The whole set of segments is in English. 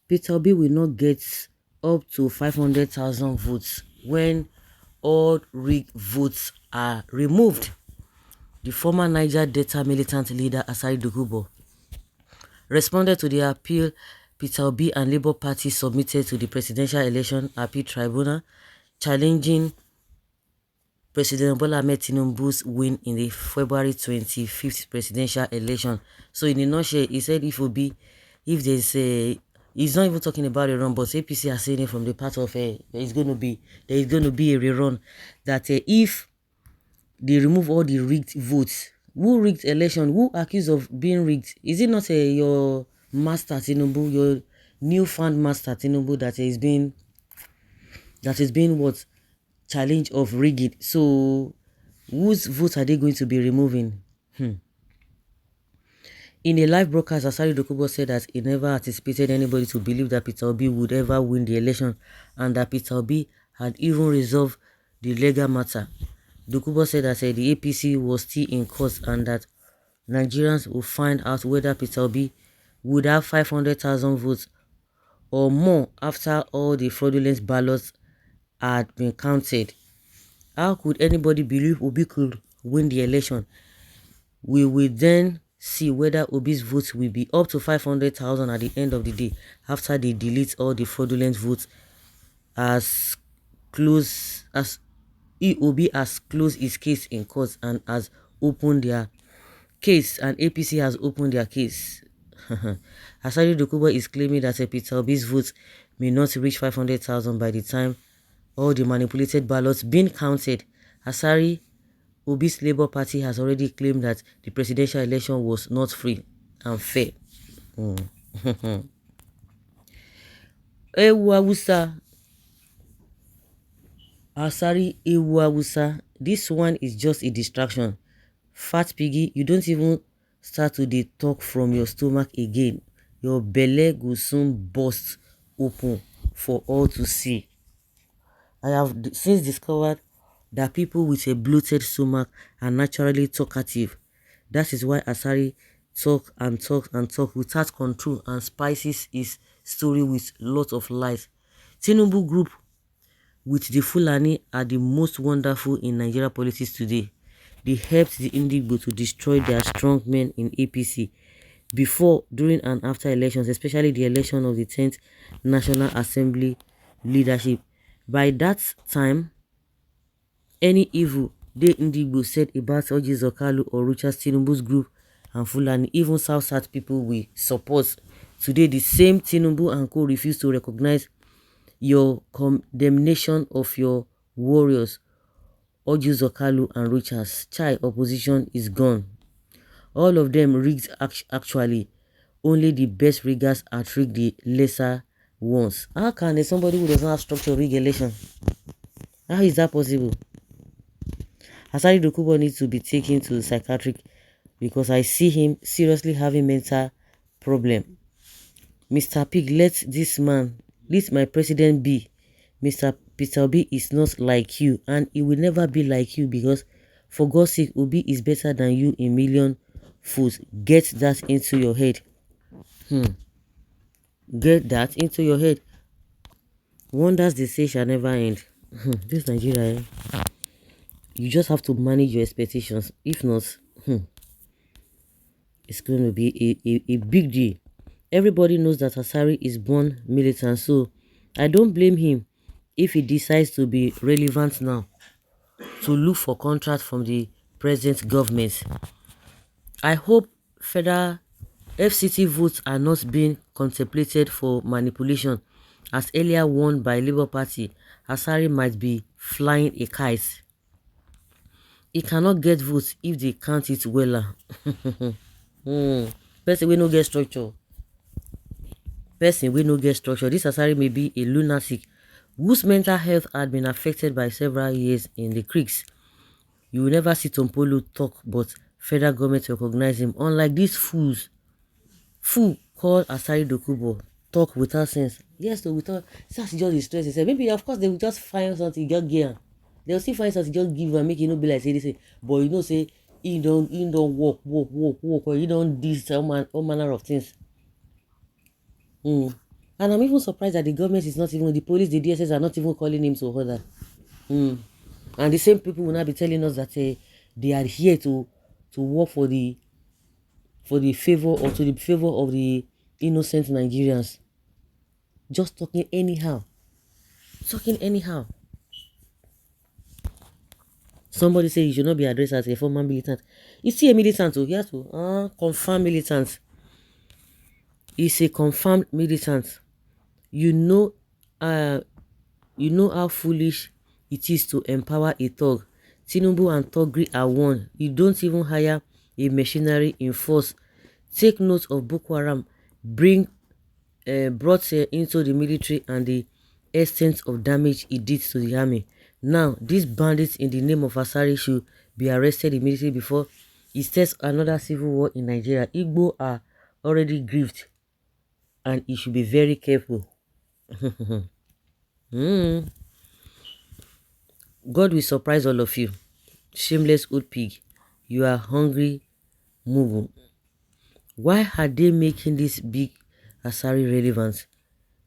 Peter Obi will not get up to 500,000 votes when all rigged votes are removed. The former Niger Delta militant leader Asari Dokubo responded to the appeal Peter Obi and Labour Party submitted to the Presidential Election Appeal Tribunal, challenging President Bola Ahmed Tinubu's win in the February 25th presidential election. So in a nutshell, he said if there's a, he's not even talking about a run, but APC are saying it from the part of there is going to be a rerun, that if they remove all the rigged votes, who rigged election, who accused of being rigged? Is it not your master Tinubu, your newfound master Tinubu that is being what challenge of rigging? So whose votes are they going to be removing? In a live broadcast, Asari Dokubo said that he never anticipated anybody to believe that Peter Obi would ever win the election, and that Peter Obi had even resolved the legal matter. Dokubo said that the APC was still in court and that Nigerians will find out whether Peter Obi would have 500,000 votes or more after all the fraudulent ballots had been counted. How could anybody believe Obi could win the election? We will then see whether Obi's votes will be up to 500,000 at the end of the day, after they delete all the fraudulent votes, as close as Obi has closed his case in court and has opened their case, and APC has opened their case. Asari Dokubo is claiming that Peter Obi's votes may not reach 500,000 by the time all the manipulated ballots being counted. Asari Obi's Labour Party has already claimed that the presidential election was not free and fair. Ewawusa. Asari Ewawusa. This one is just a distraction. Fat piggy, you don't even start to dey talk from your stomach again. Your belly will soon burst open for all to see. I have since discovered that people with a bloated stomach are naturally talkative. That is why Asari talk and talk and talk without control and spices his story with lots of lies. Tinubu group with the Fulani are the most wonderful in Nigeria politics today. They helped the Indigbo to destroy their strong men in APC before, during and after elections, especially the election of the 10th National Assembly leadership. By that time, any evil they Indigbo said about Oji Zokalu or Ruchas Tinubu's group and Fulani, even South people will support. Today, the same Tinubu and co refuse to recognize your condemnation of your warriors, Oji Zokalu and Ruchas. Chai opposition is gone. All of them rigged actually. Only the best riggers are rigged the lesser ones. How can somebody who doesn't have structure rig election? How is that possible? Asari Dokubo needs to be taken to psychiatric because I see him seriously having mental problem. Mr. Pig, let my president be. Mr. Peter Obi is not like you, and he will never be like you, because for God's sake, Obi is better than you a million fools. Get that into your head. Get that into your head. Wonders they say shall never end. This Nigeria, you just have to manage your expectations. If not, it's going to be a big deal. Everybody knows that Asari is born militant, so I don't blame him if he decides to be relevant now, to look for contract from the present government. I hope federal FCT votes are not being contemplated for manipulation, as earlier warned by Labour Party. Asari might be flying a kite. He cannot get votes if they count it well. Person we no get structure. This Asari may be a lunatic whose mental health had been affected by several years in the creeks. You will never see Tompolo talk, but federal government recognize him. Unlike these fools, called Asari Dokubo, talk without sense. Yes, so without sense, just stress. Maybe of course they will just find something, just get. They will still find something, just give and make it not be like say this. But you know, say he don't walk, or he don't do all manner of things. And I'm even surprised that the government is not even, the police, the DSS are not even calling him to order. And the same people will now be telling us that they are here to work for the favor, or to the favor of the innocent Nigerians. Just talking anyhow. Talking anyhow. Somebody say you should not be addressed as a former militant. Is he a militant? So he has to confirm militant. He's a confirmed militant. You know, you know how foolish it is to empower a thug. Tinubu and Togri are one. You don't even hire a machinery in force. Take note of Boko Haram brought into the military and the extent of damage it did to the army. Now, these bandits in the name of Asari should be arrested immediately before it starts another civil war in Nigeria. Igbo are already grieved and he should be very careful. God will surprise all of you. Shameless old pig. You are hungry. Move. Why are they making this big Asari relevant?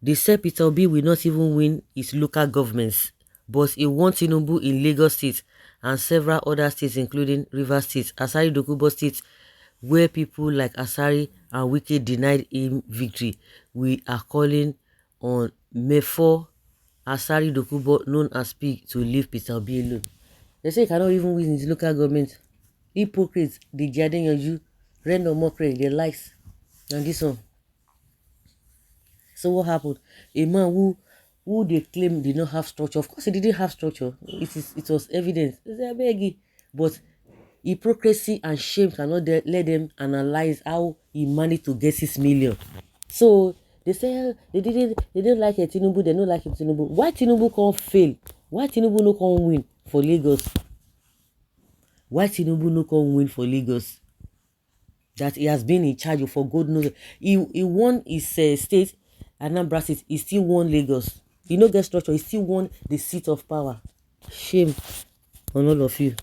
They said Peter Obi will not even win his local governments, but he won Tinubu in Lagos State and several other states including Rivers State, Asari Dokubo State, where people like Asari and Wike denied him victory. We are calling on Mefo Asari Dokubo, known as Pig, to leave Peter Obi alone. They say he cannot even win his local government. Hypocrites, the Jaden random mockery, the likes, and this one. So what happened? A man who they claim did not have structure. Of course, he didn't have structure. It was evident. They say, "Beg," but hypocrisy and shame cannot let them analyze how he managed to get 6 million. So they say they didn't like Tinubu. They don't like Tinubu. Why Tinubu can't fail? Why Tinubu no can't win for Lagos? Why Tinubu no can't win for Lagos? That he has been in charge of for God knows. He won his state, Anambra State. He still won Lagos. He no get structure. He still won the seat of power. Shame on all of you.